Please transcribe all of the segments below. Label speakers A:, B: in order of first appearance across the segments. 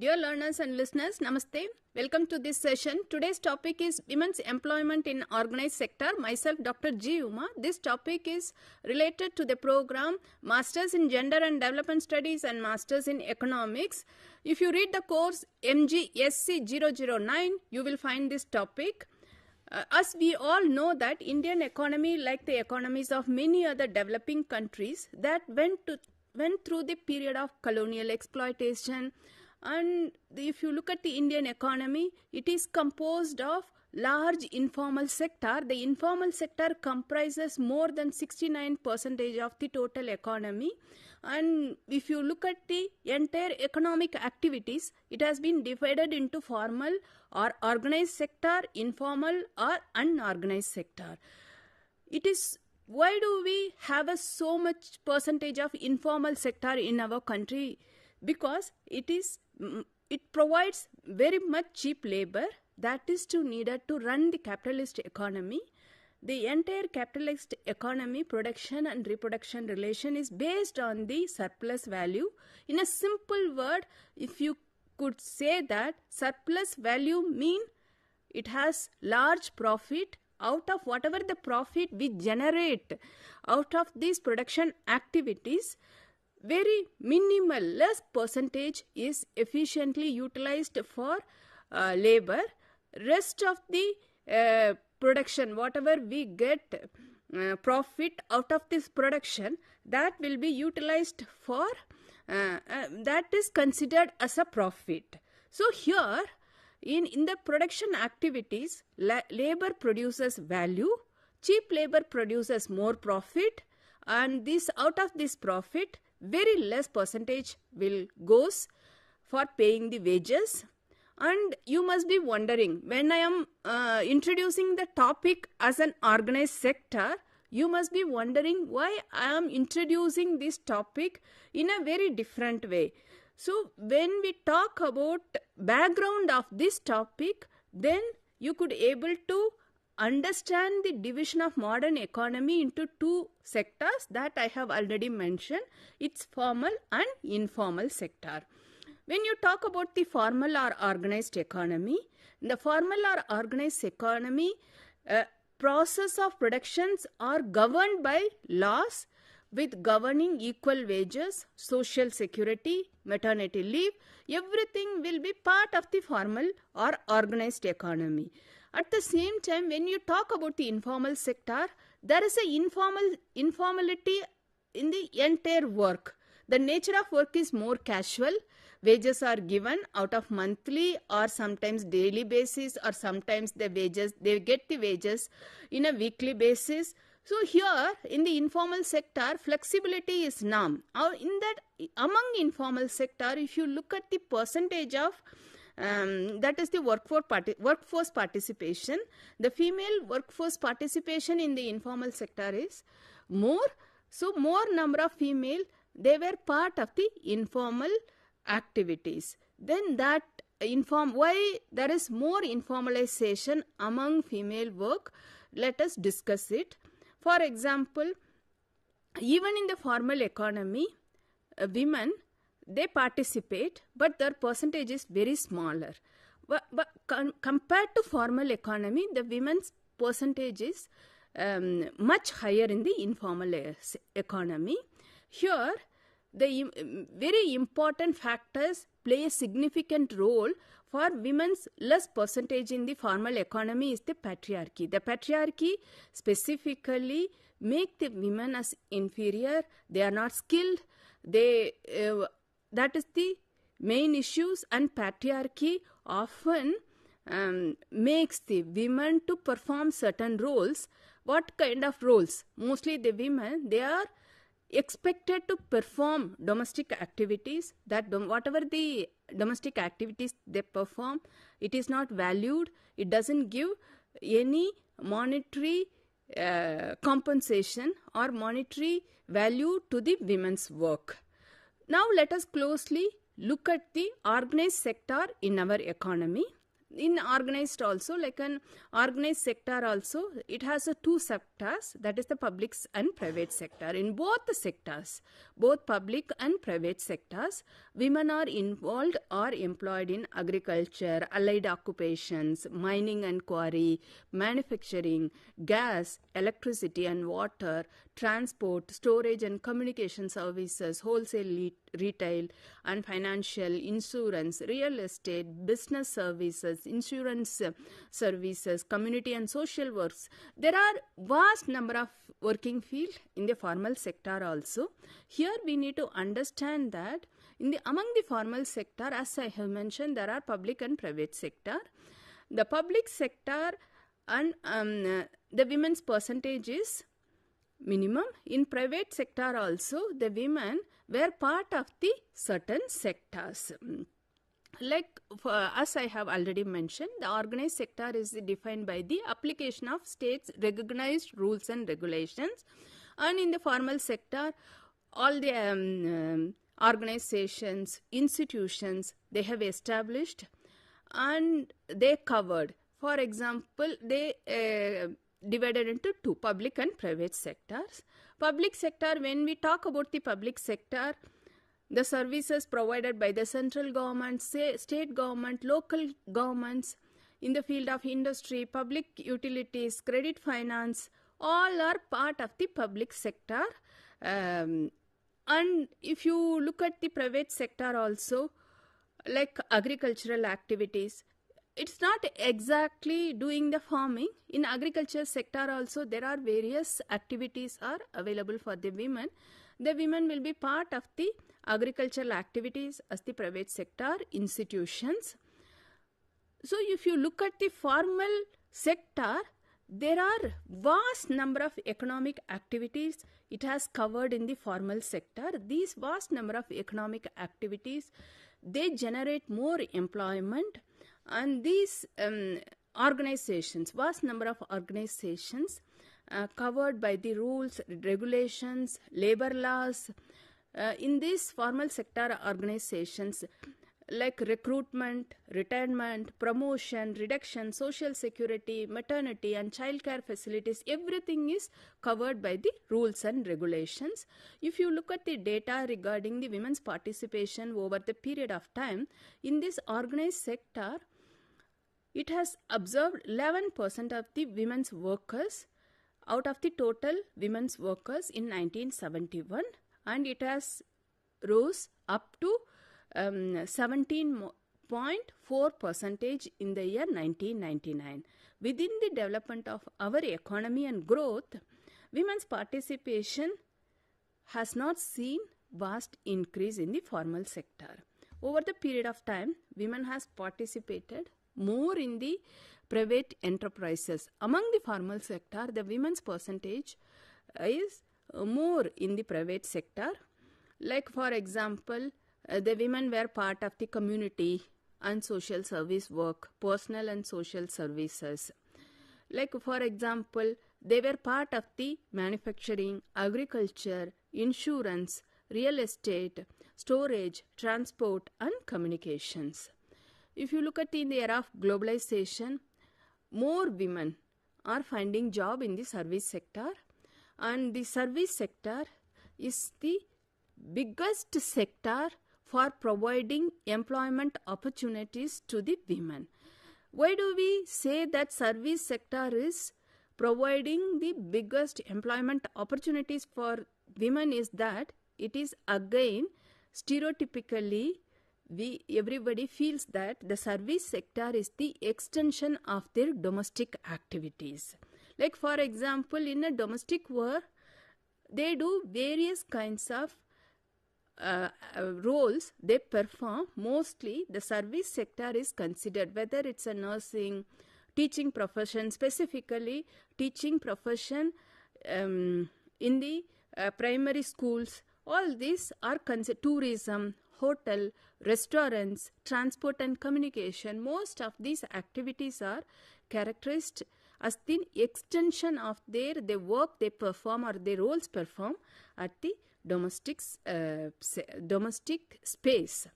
A: Dear learners and listeners, Namaste. Welcome to this session. Today's topic is Women's Employment in Organized Sector. Myself, Dr. G. Uma. This topic is related to the program Masters in Gender and Development Studies and Masters in Economics. If you read the course MGSE 009, you will find this topic. As we all know that Indian economy, like the economies of many other developing countries, that went through the period of colonial exploitation. And if you look at the Indian economy, it is composed of large informal sector. The informal sector comprises more than 69% of the total economy. And if you look at the entire economic activities, it has been divided into formal or organized sector, informal or unorganized sector. It is why do we have so much percentage of informal sector in our country? Because it provides very much cheap labor that is needed to run the capitalist economy. The entire capitalist economy, production and reproduction relation is based on the surplus value. In a simple word, if you could say that surplus value mean it has large profit. Out of whatever the profit we generate out of these production activities, very minimal, less percentage is efficiently utilized for labor. Rest of the production, whatever we get profit out of this production, that will be utilized for, that is considered as a profit. So here, in the production activities, labor produces value, cheap labor produces more profit, and this out of this profit, very less percentage will goes for paying the wages. And you must be wondering, when I am introducing the topic as an organized sector, you must be wondering why I am introducing this topic in a very different way. So when we talk about background of this topic, then you could able to understand the division of modern economy into two sectors that I have already mentioned. It's formal and informal sector. When you talk about the formal or organized economy, the formal or organized economy, process of productions are governed by laws with governing equal wages, social security, maternity leave. Everything will be part of the formal or organized economy. At the same time, when you talk about the informal sector, there is a informality in the entire work. The nature of work is more casual. Wages are given out of monthly or sometimes daily basis, or sometimes they get the wages in a weekly basis. So here in the informal sector, flexibility is norm. Among informal sector, if you look at the percentage of that is the workforce participation, the female workforce participation in the informal sector is more. So more number of female, they were part of the informal activities. Then that why there is more informalization among female work, let us discuss it. For example, even in the formal economy, women, they participate, but their percentage is very smaller. But compared to formal economy, the women's percentage is much higher in the informal economy. Here, the very important factors play a significant role for women's less percentage in the formal economy is the patriarchy. The patriarchy specifically make the women as inferior. They are not skilled. That is the main issues, and patriarchy often makes the women to perform certain roles. What kind of roles? Mostly the women, they are expected to perform domestic activities, that whatever the domestic activities they perform, it is not valued. It doesn't give any monetary compensation or monetary value to the women's work. Now let us closely look at the organized sector in our economy. In organized also, like an organized sector also, it has two sectors, that is the public and private sector. In both the sectors, both public and private sectors, women are involved or employed in agriculture, allied occupations, mining and quarry, manufacturing, gas, electricity and water, transport, storage and communication services, wholesale retail and financial, insurance, real estate, business services, insurance services, community and social works. There are vast number of working field in the formal sector also. Here we need to understand that among the formal sector, as I have mentioned, there are public and private sector. The public sector and the women's percentage is minimum. In private sector also, the women were part of the certain sectors. Like as I have already mentioned, the organized sector is defined by the application of states recognized rules and regulations, and in the formal sector, all the organizations, institutions, they have established and they covered. For example, they divided into two, public and private sectors. Public sector, when we talk about the public sector, the services provided by the central government, state government, local governments in the field of industry, public utilities, credit finance, all are part of the public sector. And if you look at the private sector also, like agricultural activities, it's not exactly doing the farming. In agriculture sector also, there are various activities are available for the women. The women will be part of the agricultural activities as the private sector institutions. So if you look at the formal sector, there are vast number of economic activities it has covered in the formal sector. These vast number of economic activities, they generate more employment, and these organizations, vast number of organizations covered by the rules, regulations, labor laws. In these formal sector organizations, like recruitment, retirement, promotion, reduction, social security, maternity and childcare facilities, everything is covered by the rules and regulations. If you look at the data regarding the women's participation over the period of time, in this organized sector, it has observed 11% of the women's workers out of the total women's workers in 1971, and it has rose up to 17.4% in the year 1999. Within the development of our economy and growth, women's participation has not seen vast increase in the formal sector. Over the period of time, women has participated more in the private enterprises. Among the formal sector, the women's percentage is more in the private sector. Like for example, the women were part of the community and social service work, personal and social services. Like for example, they were part of the manufacturing, agriculture, insurance, real estate, storage, transport and communications. If you look at in the era of globalization, more women are finding job in the service sector, and the service sector is the biggest sector for providing employment opportunities to the women. Why do we say that service sector is providing the biggest employment opportunities for women? Is that it is again stereotypically everybody feels that the service sector is the extension of their domestic activities. Like for example, in a domestic work, they do various kinds of roles they perform. Mostly the service sector is considered, whether it's a nursing, teaching profession, specifically teaching profession in the primary schools. All these are considered tourism, hotel, restaurants, transport and communication. Most of these activities are characterized as the extension of the work they perform or their roles perform at the domestic space.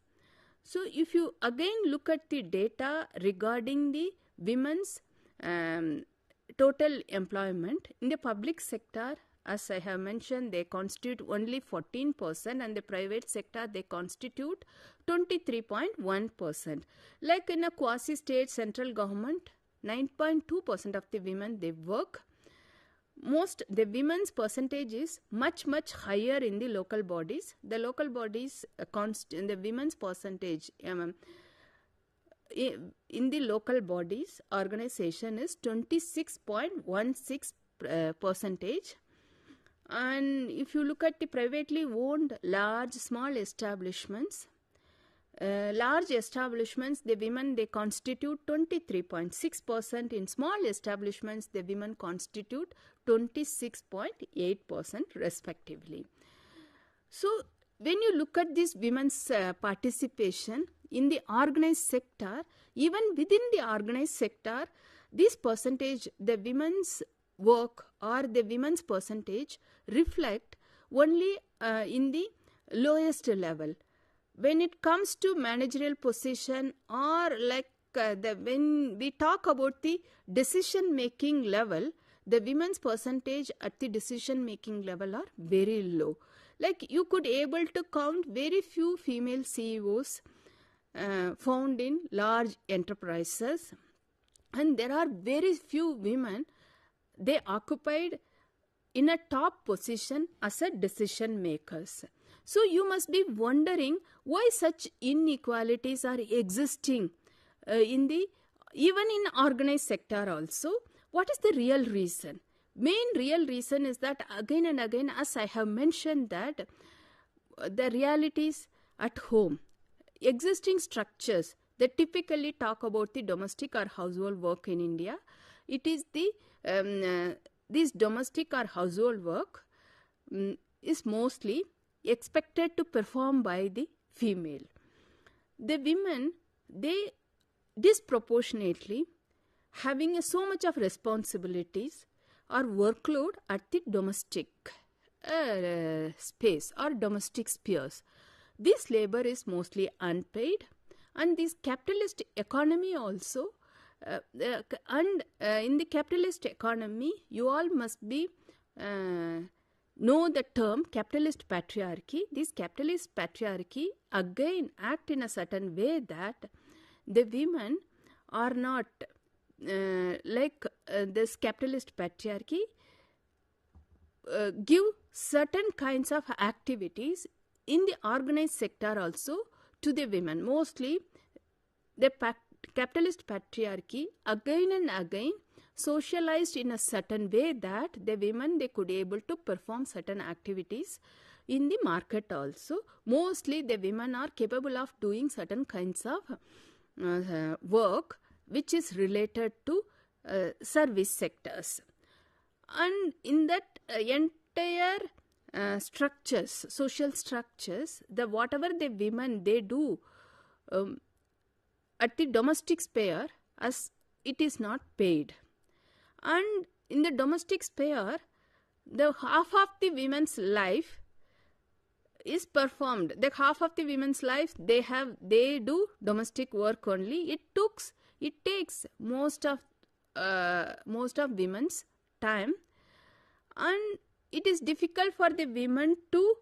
A: So if you again look at the data regarding the women's total employment in the public sector, as I have mentioned, they constitute only 14%, and the private sector they constitute 23.1%. Like in a quasi-state central government, 9.2% of the women they work. The women's percentage is much higher in the local bodies. The local bodies the women's percentage in the local bodies organization is 26.16 percentage. And if you look at the privately owned small establishments, large establishments, the women they constitute 23.6%. In small establishments, the women constitute 26.8% respectively. So when you look at this women's participation in the organized sector, even within the organized sector, this percentage, the women's work or the women's percentage reflect only in the lowest level. When it comes to managerial position, or like when we talk about the decision making level, the women's percentage at the decision making level are very low. Like you could able to count very few female CEOs found in large enterprises, and there are very few women they occupied in a top position as a decision makers. So you must be wondering why such inequalities are existing even in organized sector also. What is the real reason? Main real reason is that again and again, as I have mentioned, that the realities at home, existing structures that typically talk about the domestic or household work in India. It is this domestic or household work is mostly expected to perform by the female. The women, they disproportionately having so much of responsibilities or workload at the domestic space or domestic spheres. This labor is mostly unpaid, and this capitalist economy also in the capitalist economy, you all must be know the term capitalist patriarchy. This capitalist patriarchy again act in a certain way that the women are not this capitalist patriarchy give certain kinds of activities in the organized sector also to the women. Mostly the capitalist patriarchy again and again socialized in a certain way that the women they could able to perform certain activities in the market also. Mostly the women are capable of doing certain kinds of work which is related to service sectors, and in that entire structures, social structures, the whatever the women they do at the domestic sphere, as it is not paid. And in the domestic sphere, the half of the women's life is performed. The half of the women's life they do domestic work only. It takes most of women's time, and it is difficult for the women to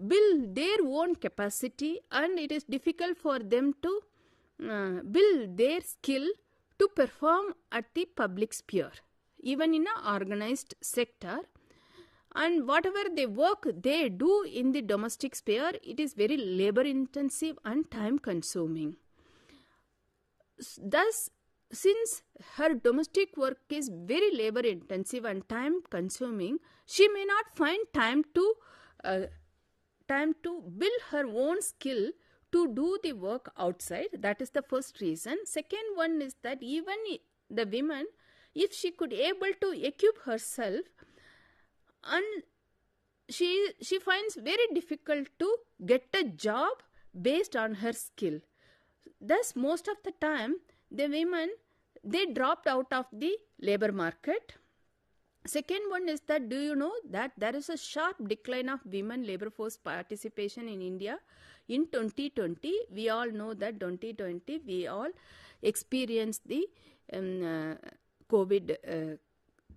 A: build their own capacity, and it is difficult for them to build their skill to perform at the public sphere, even in an organized sector. And whatever the work they do in the domestic sphere, it is very labor intensive and time consuming. Thus, since her domestic work is very labor intensive and time consuming, she may not find time to build her own skill to do the work outside. That is the first reason. Second one is that even the women, if she could able to equip herself, and she finds very difficult to get a job based on her skill. Thus, most of the time, the women, they dropped out of the labor market, Second one is that, do you know that there is a sharp decline of women labor force participation in India in 2020? We all know that 2020 we all experienced the COVID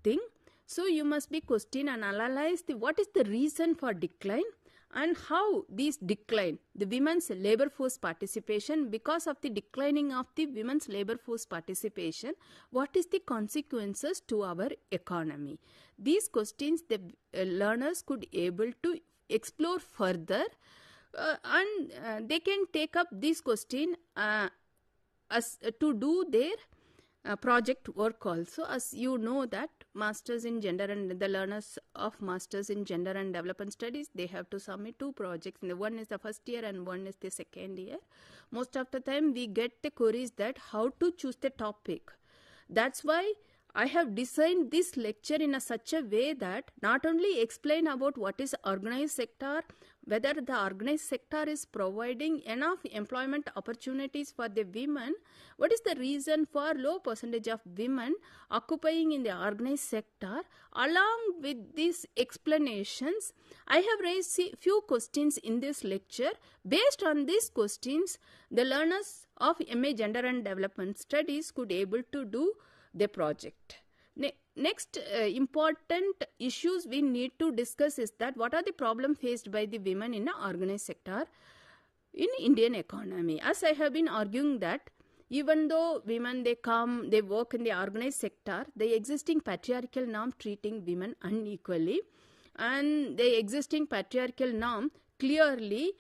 A: thing. So you must be question and analyze what is the reason for decline and how these decline, the women's labor force participation. Because of the declining of the women's labor force participation, what is the consequences to our economy? These questions the learners could able to explore further, and they can take up this question as to do their project work also. As you know that Masters in Gender and the learners of Masters in Gender and Development Studies, they have to submit 2 projects. One is the first year and one is the second year. Most of the time we get the queries that how to choose the topic. That's why I have designed this lecture in such a way that not only explain about what is organized sector, whether the organized sector is providing enough employment opportunities for the women, what is the reason for low percentage of women occupying in the organized sector. Along with these explanations, I have raised few questions in this lecture. Based on these questions, the learners of MA Gender and Development Studies could able to do the project. Next important issues we need to discuss is that what are the problems faced by the women in the organized sector in Indian economy. As I have been arguing that even though women they work in the organized sector, the existing patriarchal norm treating women unequally, and the existing patriarchal norm clearly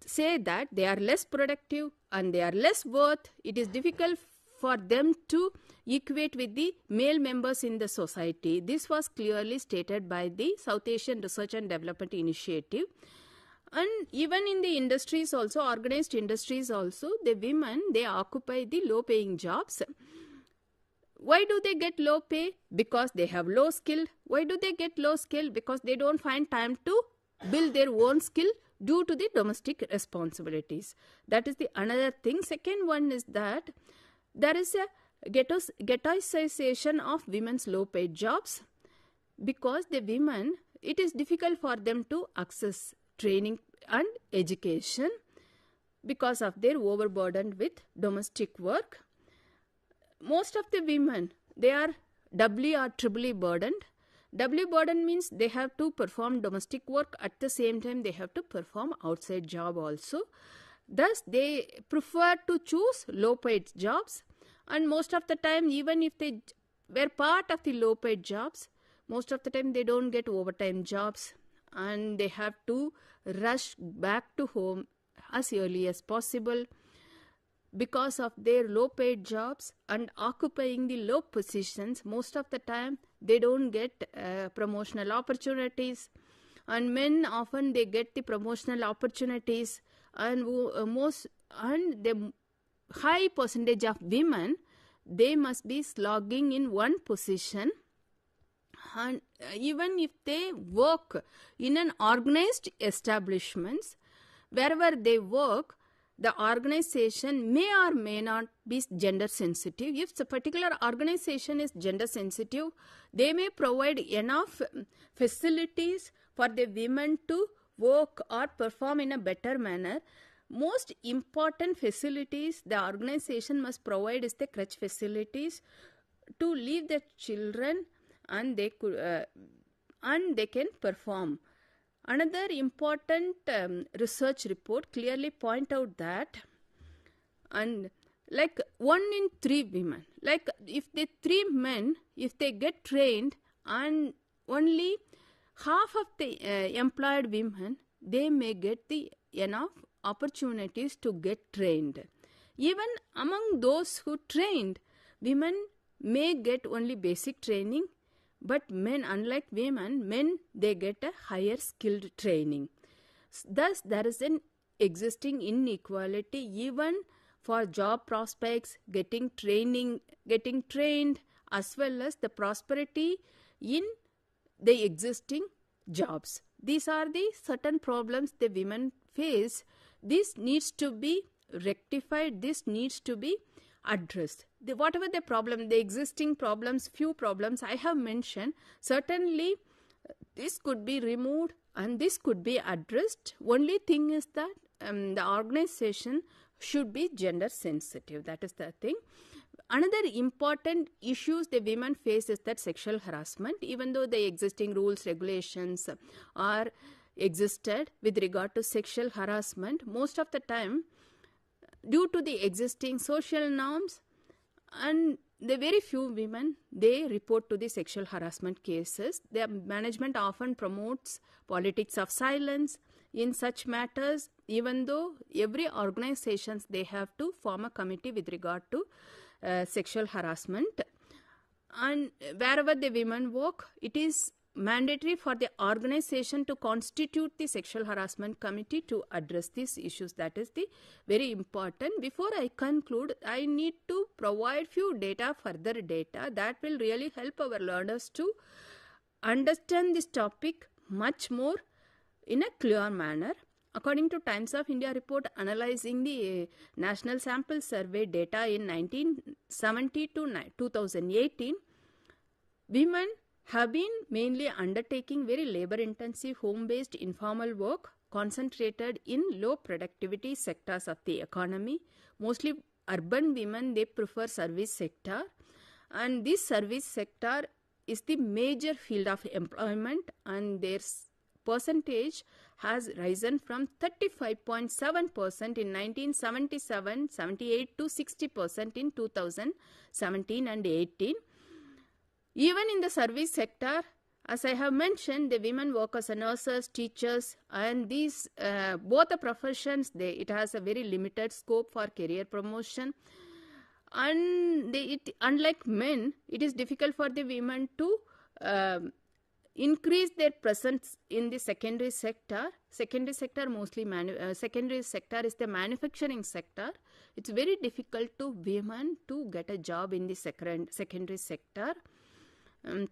A: say that they are less productive and they are less worth. It is difficult for them to equate with the male members in the society. This was clearly stated by the South Asian Research and Development Initiative. And even in the industries also, organized industries also, the women, they occupy the low paying jobs. Why do they get low pay? Because they have low skill. Why do they get low skill? Because they don't find time to build their own skill due to the domestic responsibilities. That is the another thing. Second one is that there is a ghettoization of women's low paid jobs, because the women, it is difficult for them to access training and education because of their overburdened with domestic work. Most of the women, they are doubly or triply burdened. Doubly burdened means they have to perform domestic work, at the same time they have to perform outside job also. Thus they prefer to choose low paid jobs, and most of the time, even if they were part of the low paid jobs, most of the time they don't get overtime jobs, and they have to rush back to home as early as possible. Because of their low paid jobs and occupying the low positions, most of the time they don't get promotional opportunities, and men often they get the promotional opportunities, and the high percentage of women, they must be slogging in one position. And even if they work in an organized establishments, wherever they work, the organization may or may not be gender sensitive. If a particular organization is gender sensitive, they may provide enough facilities for the women to work or perform in a better manner. Most important facilities the organization must provide is the crèche facilities to leave the children, and they can perform. Another important research report clearly point out that, and like 1 in 3 women, like if the 3 men, if they get trained, and only half of the employed women, they may get the enough opportunities to get trained. Even among those who trained, women may get only basic training, but men, unlike women, men, they get a higher skilled training. Thus, there is an existing inequality even for job prospects, getting trained, as well as the prosperity in the existing jobs. These are the certain problems the women face. This needs to be rectified. This needs to be addressed. whatever the problem, the existing problems, few problems I have mentioned, certainly this could be removed and this could be addressed. Only thing is that the organization should be gender sensitive. That is the thing. Another important issues the women face is that sexual harassment. Even though the existing rules, regulations are existed with regard to sexual harassment, most of the time due to the existing social norms and the very few women, they report to the sexual harassment cases. Their management often promotes politics of silence in such matters, even though every organizations, they have to form a committee with regard to sexual harassment. And wherever the women work, it is mandatory for the organization to constitute the sexual harassment committee to address these issues. That is the very important. Before I conclude, I need to provide few data, further data that will really help our learners to understand this topic much more in a clear manner. According to Times of India report analyzing the National Sample Survey data in 1970 to 2018, women have been mainly undertaking very labor-intensive home-based informal work concentrated in low productivity sectors of the economy. Mostly urban women, they prefer service sector, and this service sector is the major field of employment, and their percentage has risen from 35.7% in 1977-78 to 60% in 2017 and 18. Even in the service sector, as I have mentioned, the women work as nurses, teachers, and these both the professions, it has a very limited scope for career promotion. And unlike men, it is difficult for the women to increase their presence in the secondary sector. Secondary sector secondary sector is the manufacturing sector. It's very difficult to women to get a job in the secondary sector. And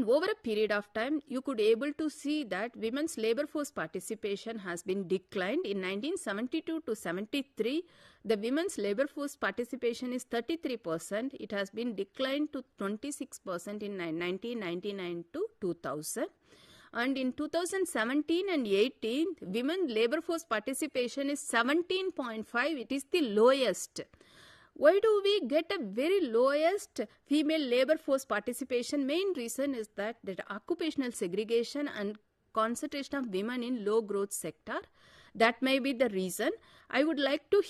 A: over a period of time, you could able to see that women's labor force participation has been declined. In 1972 to 73, the women's labor force participation is 33%. It has been declined to 26% in 1999 to 2000. And in 2017 and 18, women labor force participation is 17.5. It is the lowest. Why do we get a very lowest female labor force participation? Main reason is that occupational segregation and concentration of women in low growth sector. That may be the reason. I would like to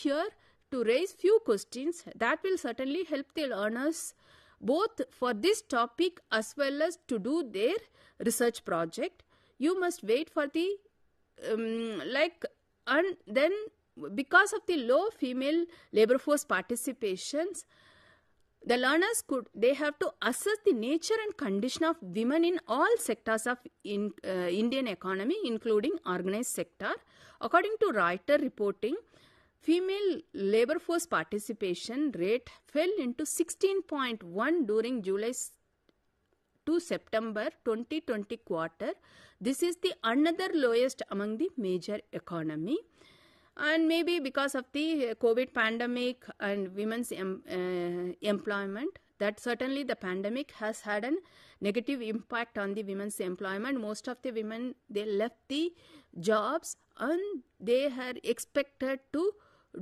A: raise few questions that will certainly help the learners both for this topic as well as to do their research project. You must wait for the and then because of the low female labor force participations, the learners they have to assess the nature and condition of women in all sectors of Indian economy, including organized sector. According to Reuters reporting, female labor force participation rate fell into 16.1 during July to September 2020 quarter. This is the another lowest among the major economy. And maybe because of the COVID pandemic and women's employment, that certainly the pandemic has had a negative impact on the women's employment. Most of the women, they left the jobs and they are expected to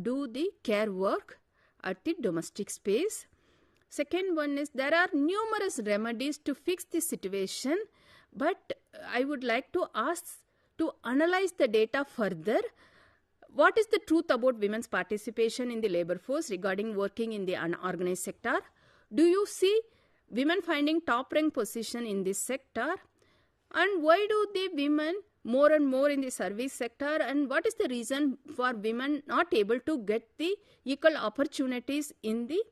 A: do the care work at the domestic space. Second one is there are numerous remedies to fix this situation, but I would like to ask to analyze the data further. What is the truth about women's participation in the labor force regarding working in the unorganized sector? Do you see women finding top rank position in this sector? And why do the women more and more in the service sector? And what is the reason for women not able to get the equal opportunities in the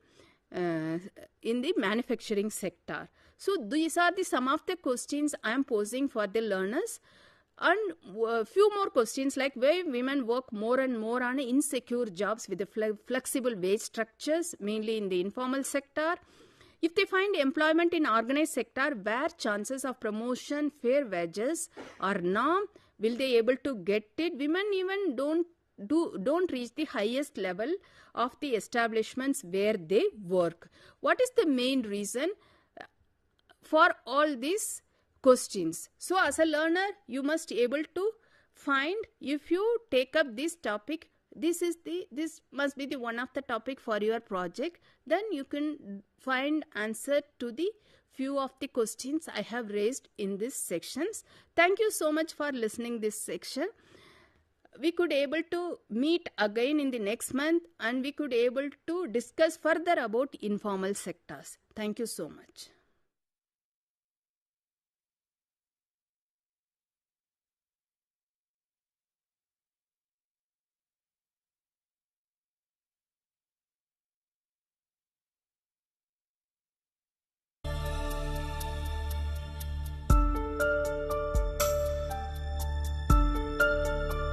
A: manufacturing sector? So these are some of the questions I am posing for the learners. And a few more questions like why women work more and more on insecure jobs with the flexible wage structures, mainly in the informal sector. If they find employment in organized sector where chances of promotion, fair wages are norm, will they able to get it? Women even don't don't reach the highest level of the establishments where they work. What is the main reason for all these questions? So as a learner, you must be able to find, if you take up this topic, this must be the one of the topic for your project, then you can find answer to the few of the questions I have raised in these sections. Thank you so much for listening this section. We could able to meet again in the next month, and we could able to discuss further about informal sectors. Thank you so much.